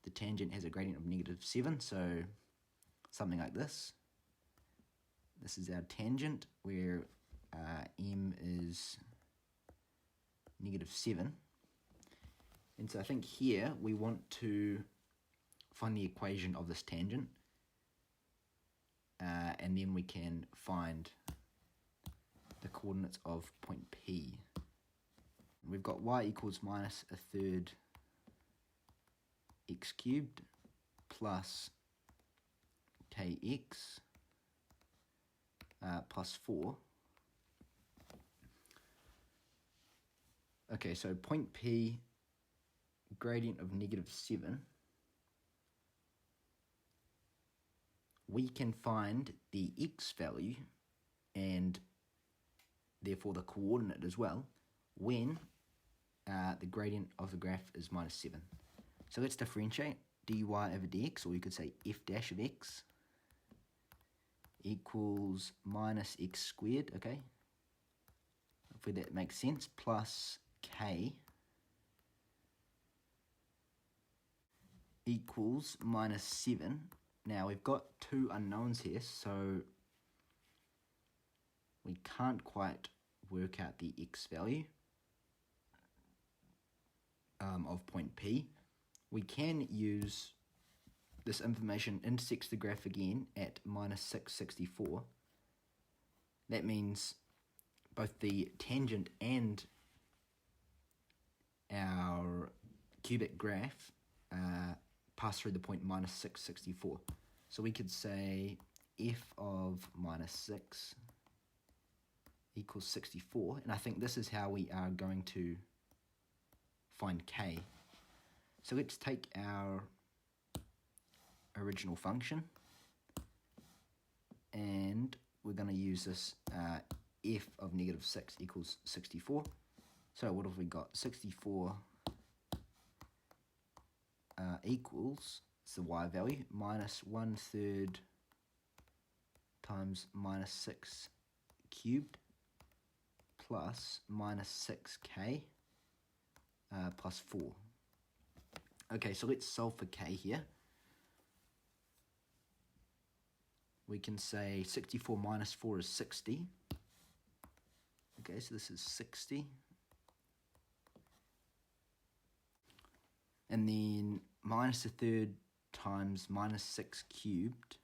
the tangent has a gradient of negative 7, so something like this. This is our tangent, where m is negative 7. And so I think here we want to find the equation of this tangent, and then we can find the coordinates of point P. We've got y equals minus a third x cubed plus kx plus 4. Okay, so point P, gradient of negative 7. We can find the x value and therefore the coordinate as well when the gradient of the graph is minus 7. So let's differentiate dy over dx, or you could say f dash of x equals minus x squared, okay? Hopefully that makes sense, plus k equals minus 7. Now we've got two unknowns here, so we can't quite work out the x value of point P. We can use this information, intersects the graph again at minus 664. That means both the tangent and our cubic graph pass through the point minus 664. So we could say f of minus 6 equals 64, and I think this is how we are going to find k. So let's take our original function, and we're going to use this f of negative 6 equals 64. So what have we got? 64 equals, it's the y value, minus 1/3 times minus 6 cubed plus minus 6k plus 4. Okay, so let's solve for k here. We can say 64 minus 4 is 60. Okay, so this is 60. And then minus a third times minus 6 cubed.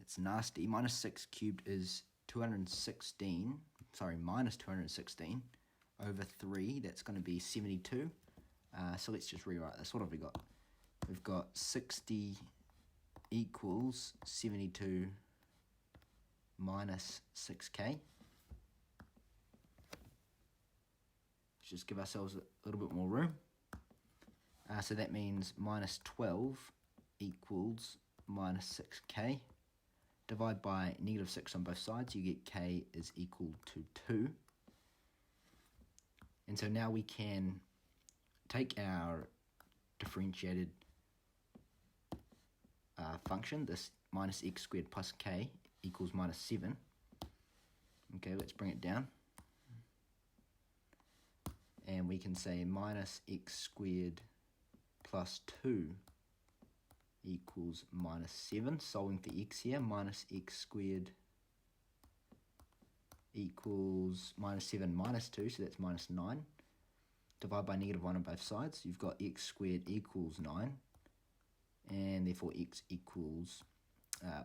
It's nasty. Minus 6 cubed is 216. Sorry, minus 216 over 3. That's going to be 72. So let's just rewrite this. What have we got? We've got 60 equals 72 minus 6k. just give ourselves a little bit more room. So that means minus 12 equals minus 6k. Divide by negative 6 on both sides, you get k is equal to 2. And so now we can take our differentiated function, this minus x squared plus k equals minus 7. Okay, let's bring it down. And we can say minus x squared plus 2 equals minus 7. Solving for x here, minus x squared equals minus 7 minus 2, so that's minus 9. Divide by negative 1 on both sides. You've got x squared equals 9, and therefore x equals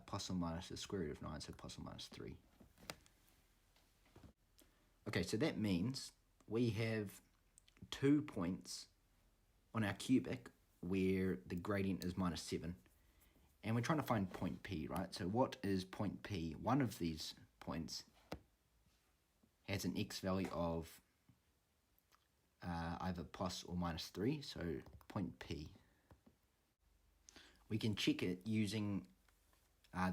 plus or minus the square root of 9, so plus or minus 3. Okay, so that means we have 2 points on our cubic where the gradient is minus 7. And we're trying to find point P, right? So what is point P? One of these points has an x value of either plus or minus 3, so point P. We can check it using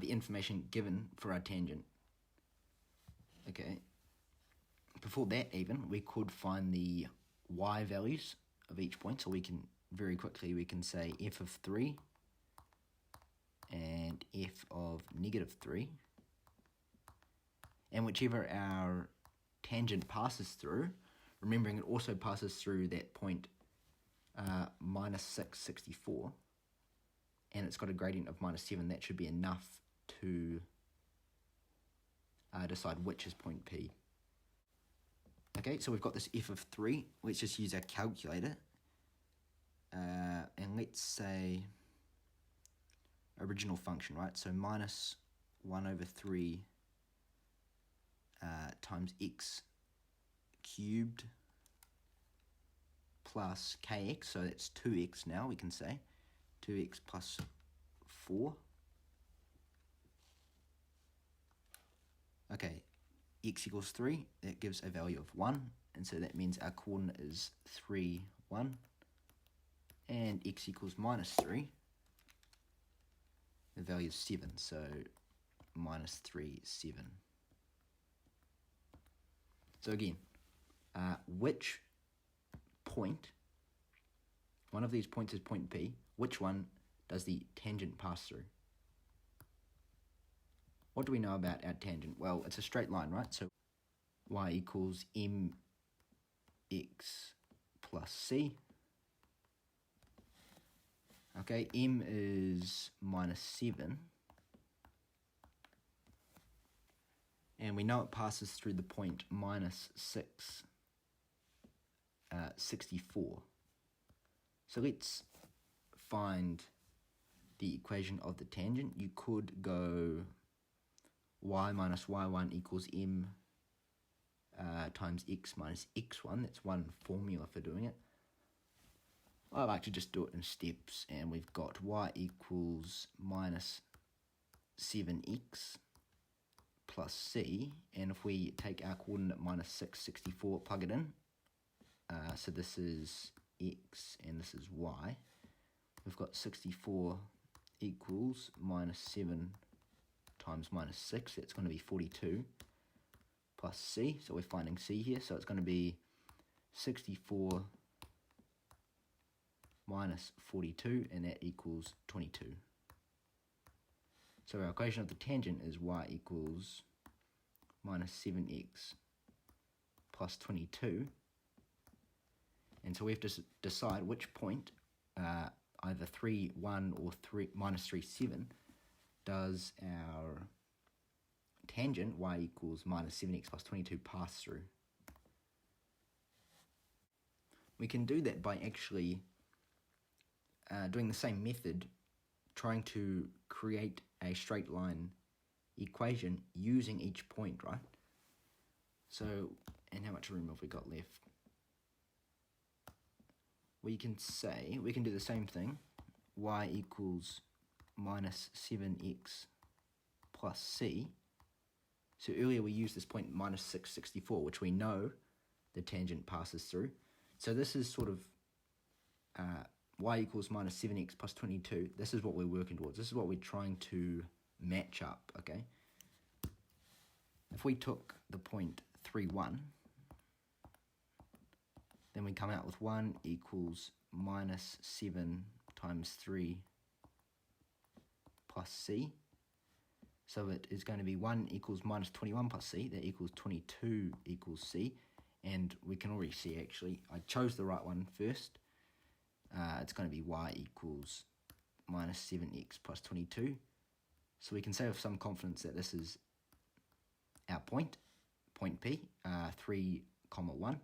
the information given for our tangent. Okay. Before that even, we could find the y values of each point, so we can very quickly, we can say f of 3 and f of negative 3, and whichever our tangent passes through, remembering it also passes through that point minus 664, and it's got a gradient of minus 7, that should be enough to decide which is point P. Okay, so we've got this f of 3. Let's just use our calculator. And let's say original function, right? So minus 1 over 3 times x cubed plus kx, so that's 2x now, we can say. 2x plus 4. Okay, x equals 3, that gives a value of 1, and so that means our coordinate is 3, 1, and x equals minus 3, the value is 7, so minus 3, 7. So again, which point, one of these points is point P, which one does the tangent pass through? What do we know about our tangent? Well, it's a straight line, right? So y equals mx plus c. Okay, m is minus 7. And we know it passes through the point minus 64. So let's find the equation of the tangent. You could go y minus y1 equals m times x minus x1. That's one formula for doing it. I like to just do it in steps, and we've got y equals minus 7x plus c, and if we take our coordinate minus 664, plug it in, so this is x and this is y, we've got 64 equals minus 7 times minus 6, that's going to be 42, plus c, so we're finding c here, so it's going to be 64 minus 42, and that equals 22. So our equation of the tangent is y equals minus 7x plus 22, and so we have to decide which point, either 3, 1 or minus 3, 7, does our tangent y equals minus 7x plus 22 pass through. We can do that by actually doing the same method, trying to create a straight line equation using each point, right? So, and how much room have we got left? We can say, we can do the same thing, y equals minus 7x plus c. So earlier we used this point minus 664, which we know the tangent passes through. So this is sort of y equals minus 7x plus 22. This is what we're working towards. This is what we're trying to match up, okay? If we took the point 3, 1, then we come out with 1 equals minus 7 times 3 plus c. So it is going to be 1 equals minus 21 plus c. That equals 22 equals c. And we can already see, actually, I chose the right one first. It's going to be y equals minus 7x plus 22. So we can say with some confidence that this is our point P, 3, 1.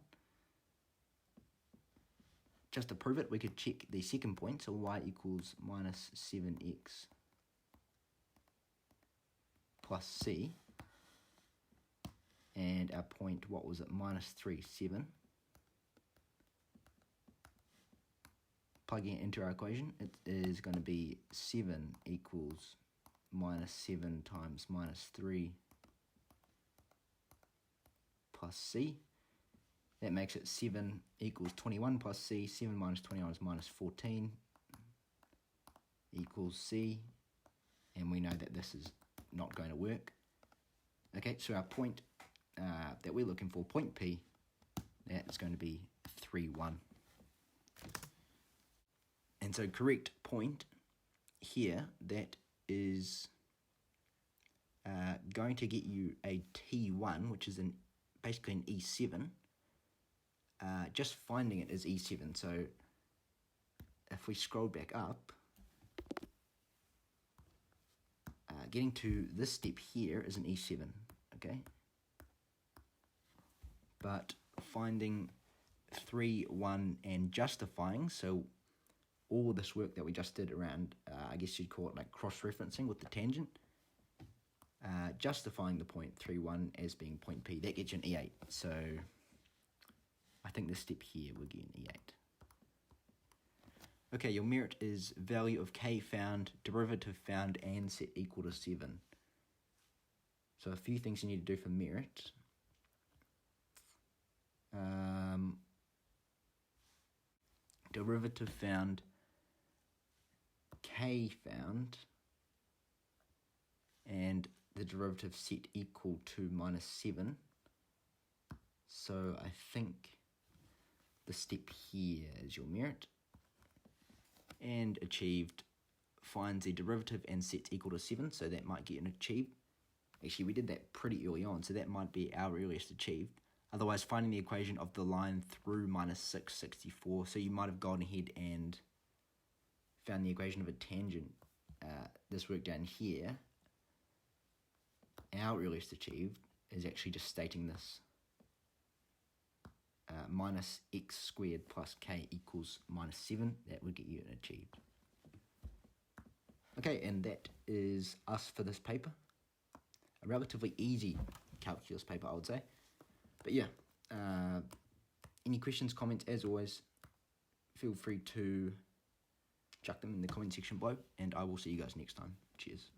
Just to prove it, we could check the second point, so y equals minus 7x plus c. And our point, what was it, minus 3, 7. Plugging it into our equation, it is going to be 7 equals minus 7 times minus 3 plus c. That makes it 7 equals 21 plus c. 7 minus 21 is minus 14 equals c. And we know that this is not going to work. Okay, so our point that we're looking for, point P, that is going to be 3, 1. And so correct point here, that is going to get you a T1, which is basically an E7. Just finding it is E7. So if we scroll back up, getting to this step here is an E7, okay? But finding 3, 1 and justifying, so all this work that we just did around, I guess you'd call it like cross-referencing with the tangent, justifying the point 3, 1 as being point P, that gets you an E8. So I think this step here will get an E8. Okay, your merit is value of k found, derivative found, and set equal to 7. So a few things you need to do for merit. Derivative found, k found, and the derivative set equal to minus 7. So I think the step here is your merit. And achieved finds the derivative and sets equal to 7, so that might get an achieved. Actually, we did that pretty early on, so that might be our earliest achieved. Otherwise, finding the equation of the line through minus 664, so you might have gone ahead and found the equation of a tangent, this work down here. Our earliest achieved is actually just stating this. Minus x squared plus k equals minus 7. That would get you an achieved. Okay, and that is us for this paper. A relatively easy calculus paper, I would say. But yeah, any questions, comments, as always, feel free to chuck them in the comment section below, and I will see you guys next time. Cheers.